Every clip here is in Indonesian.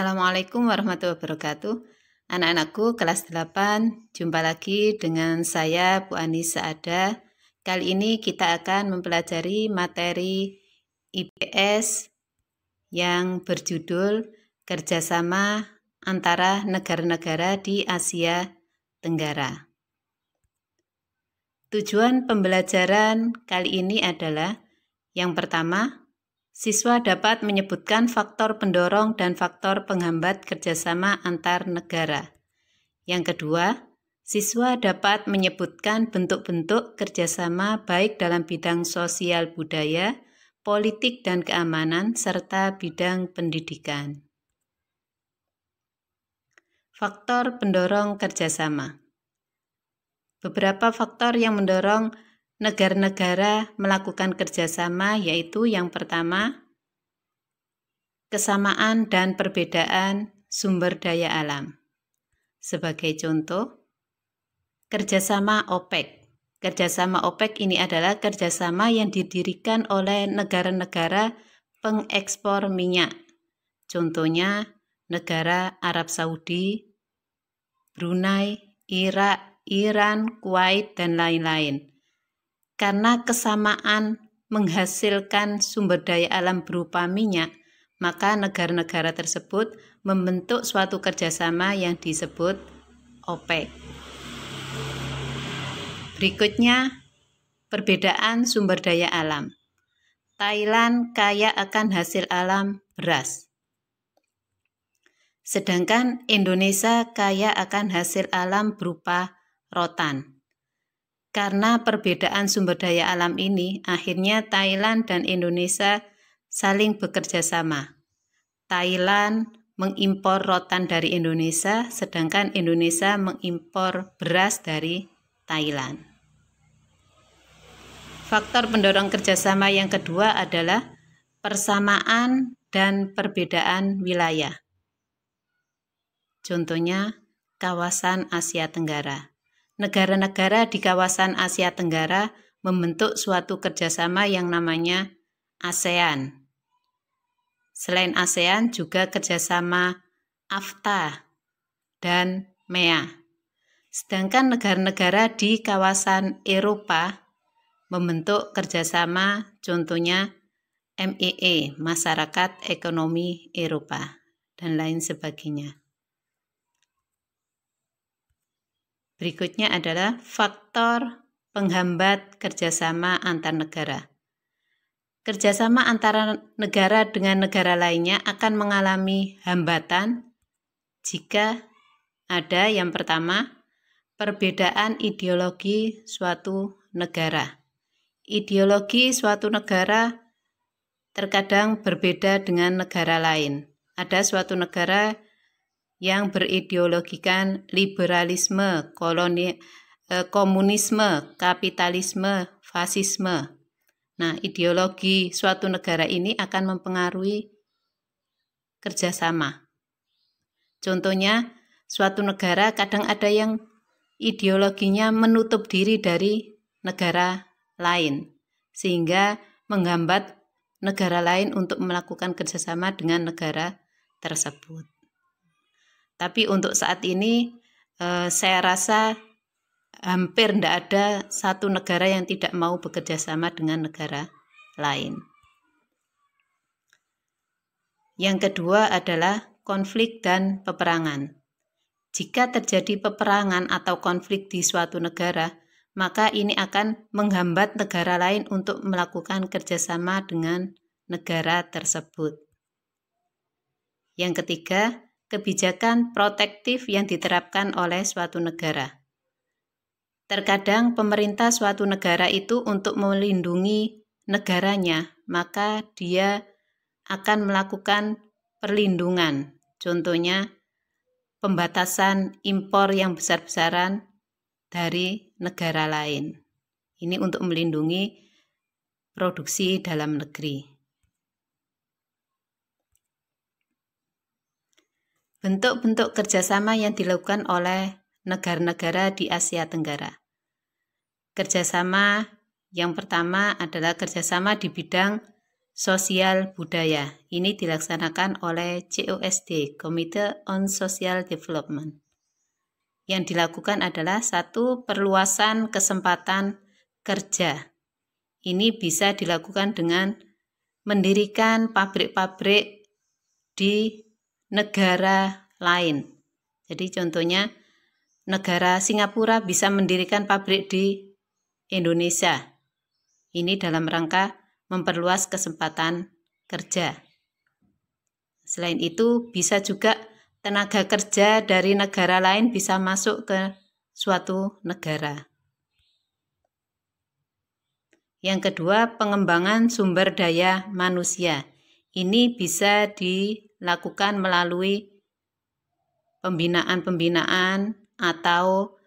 Assalamualaikum warahmatullahi wabarakatuh. Anak-anakku kelas 8, jumpa lagi dengan saya Bu Anis Saada. Kali ini kita akan mempelajari materi IPS yang berjudul Kerjasama antara negara-negara di Asia Tenggara. Tujuan pembelajaran kali ini adalah yang pertama, siswa dapat menyebutkan faktor pendorong dan faktor penghambat kerjasama antar negara. Yang kedua, siswa dapat menyebutkan bentuk-bentuk kerjasama baik dalam bidang sosial budaya, politik dan keamanan, serta bidang pendidikan. Faktor pendorong kerjasama. Beberapa faktor yang mendorong negara-negara melakukan kerjasama yaitu yang pertama, kesamaan dan perbedaan sumber daya alam. Sebagai contoh, kerjasama OPEC. Kerjasama OPEC ini adalah kerjasama yang didirikan oleh negara-negara pengekspor minyak. Contohnya negara Arab Saudi, Brunei, Irak, Iran, Kuwait, dan lain-lain. Karena kesamaan menghasilkan sumber daya alam berupa minyak, maka negara-negara tersebut membentuk suatu kerjasama yang disebut OPEC. Berikutnya, perbedaan sumber daya alam. Thailand kaya akan hasil alam beras. Sedangkan Indonesia kaya akan hasil alam berupa rotan. Karena perbedaan sumber daya alam ini, akhirnya Thailand dan Indonesia saling bekerja sama. Thailand mengimpor rotan dari Indonesia, sedangkan Indonesia mengimpor beras dari Thailand. Faktor pendorong kerjasama yang kedua adalah persamaan dan perbedaan wilayah. Contohnya, kawasan Asia Tenggara. Negara-negara di kawasan Asia Tenggara membentuk suatu kerjasama yang namanya ASEAN. Selain ASEAN juga kerjasama AFTA dan MEA. Sedangkan negara-negara di kawasan Eropa membentuk kerjasama contohnya MEE, Masyarakat Ekonomi Eropa, dan lain sebagainya. Berikutnya adalah faktor penghambat kerjasama antar negara. Kerjasama antara negara dengan negara lainnya akan mengalami hambatan jika ada yang pertama, perbedaan ideologi suatu negara. Ideologi suatu negara terkadang berbeda dengan negara lain. Ada suatu negara yang berideologikan liberalisme, komunisme, kapitalisme, fasisme. Nah, ideologi suatu negara ini akan mempengaruhi kerjasama. Contohnya, suatu negara kadang ada yang ideologinya menutup diri dari negara lain, sehingga menghambat negara lain untuk melakukan kerjasama dengan negara tersebut. Tapi untuk saat ini saya rasa hampir tidak ada satu negara yang tidak mau bekerja sama dengan negara lain. Yang kedua adalah konflik dan peperangan. Jika terjadi peperangan atau konflik di suatu negara, maka ini akan menghambat negara lain untuk melakukan kerjasama dengan negara tersebut. Yang ketiga, kebijakan protektif yang diterapkan oleh suatu negara. Terkadang pemerintah suatu negara itu untuk melindungi negaranya, maka dia akan melakukan perlindungan. Contohnya, pembatasan impor yang besar-besaran dari negara lain. Ini untuk melindungi produksi dalam negeri. Bentuk-bentuk kerjasama yang dilakukan oleh negara-negara di Asia Tenggara. Kerjasama yang pertama adalah kerjasama di bidang sosial budaya. Ini dilaksanakan oleh COSD, Committee on Social Development. Yang dilakukan adalah 1. Perluasan kesempatan kerja. Ini bisa dilakukan dengan mendirikan pabrik-pabrik di negara lain. Jadi contohnya negara Singapura bisa mendirikan pabrik di Indonesia. Ini dalam rangka memperluas kesempatan kerja. Selain itu, bisa juga tenaga kerja dari negara lain bisa masuk ke suatu negara. Yang kedua, pengembangan sumber daya manusia. Ini bisa dilakukan melalui pembinaan-pembinaan atau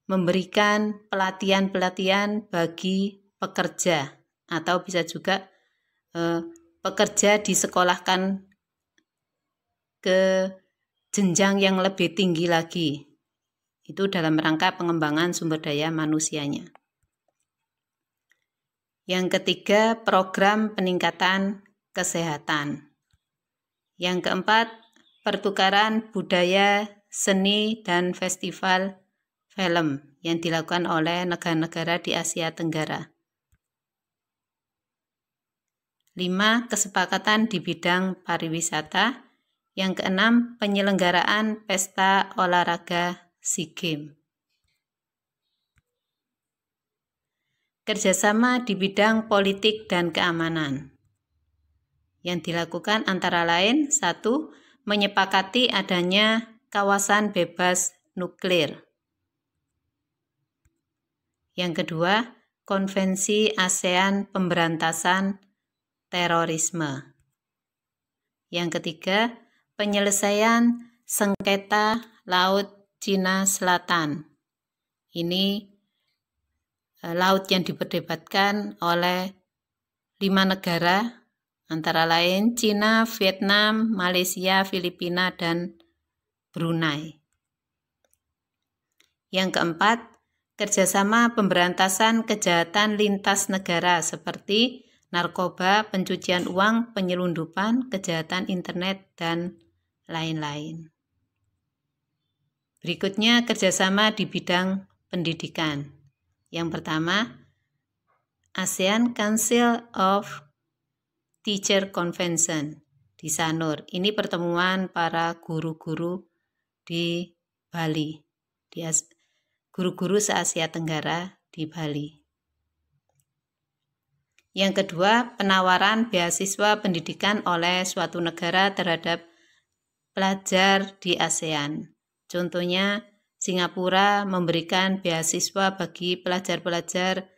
memberikan pelatihan-pelatihan bagi pekerja, atau bisa juga pekerja disekolahkan ke jenjang yang lebih tinggi lagi. Itu dalam rangka pengembangan sumber daya manusianya. Yang ketiga, program peningkatan kesehatan. Yang keempat, pertukaran budaya, seni, dan festival film yang dilakukan oleh negara-negara di Asia Tenggara. 5. Kesepakatan di bidang pariwisata. Yang keenam, penyelenggaraan pesta olahraga SEA Games. Kerjasama di bidang politik dan keamanan. Yang dilakukan antara lain 1. Menyepakati adanya kawasan bebas nuklir. Yang kedua, Konvensi ASEAN Pemberantasan Terorisme. Yang ketiga, penyelesaian sengketa Laut Cina Selatan. Ini laut yang diperdebatkan oleh 5 negara, antara lain Cina, Vietnam, Malaysia, Filipina, dan Brunei. Yang keempat, kerjasama pemberantasan kejahatan lintas negara seperti narkoba, pencucian uang, penyelundupan, kejahatan internet, dan lain-lain. Berikutnya, kerjasama di bidang pendidikan. Yang pertama, ASEAN Council of Teacher Convention di Sanur. Ini pertemuan para guru-guru di Bali, guru-guru se-Asia Tenggara di Bali. Yang kedua, penawaran beasiswa pendidikan oleh suatu negara terhadap pelajar di ASEAN. Contohnya, Singapura memberikan beasiswa bagi pelajar-pelajar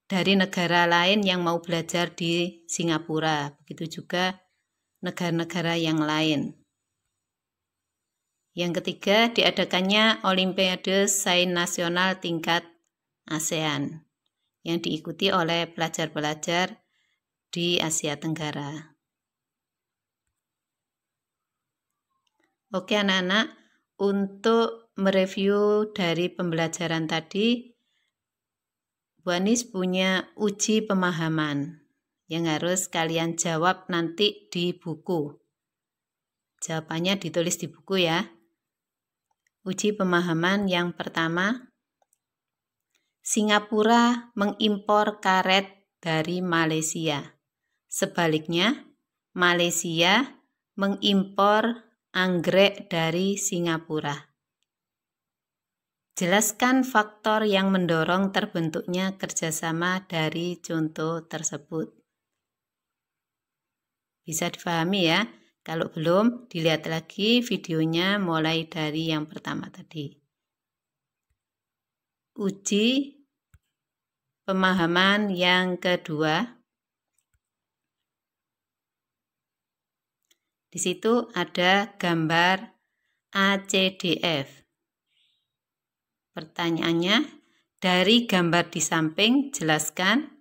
dari negara lain yang mau belajar di Singapura. Begitu juga negara-negara yang lain. Yang ketiga, diadakannya Olimpiade Sains Nasional tingkat ASEAN yang diikuti oleh pelajar-pelajar di Asia Tenggara. Oke anak-anak, untuk mereview dari pembelajaran tadi, Bu Anis punya uji pemahaman yang harus kalian jawab nanti di buku. Jawabannya ditulis di buku ya. Uji pemahaman yang pertama, Singapura mengimpor karet dari Malaysia. Sebaliknya, Malaysia mengimpor anggrek dari Singapura. Jelaskan faktor yang mendorong terbentuknya kerjasama dari contoh tersebut. Bisa dipahami ya? Kalau belum, dilihat lagi videonya mulai dari yang pertama tadi. Uji pemahaman yang kedua. Di situ ada gambar ACDF. Pertanyaannya, dari gambar di samping jelaskan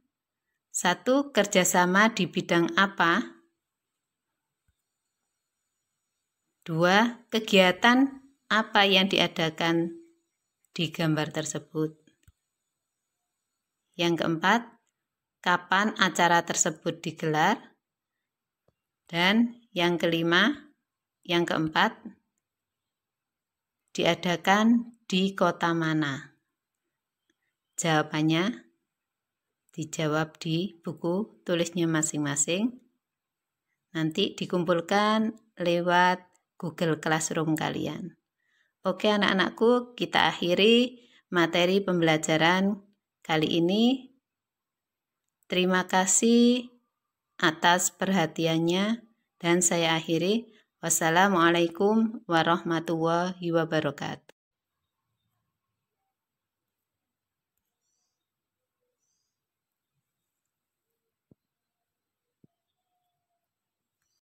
1. Kerjasama di bidang apa? 2. Kegiatan apa yang diadakan di gambar tersebut? Yang keempat, kapan acara tersebut digelar. Dan yang keempat, diadakan di kota mana? Jawabannya dijawab di buku tulisnya masing-masing. Nanti dikumpulkan lewat Google Classroom kalian. Oke anak-anakku, kita akhiri materi pembelajaran kali ini. Terima kasih atas perhatiannya dan saya akhiri. Wassalamualaikum warahmatullahi wabarakatuh.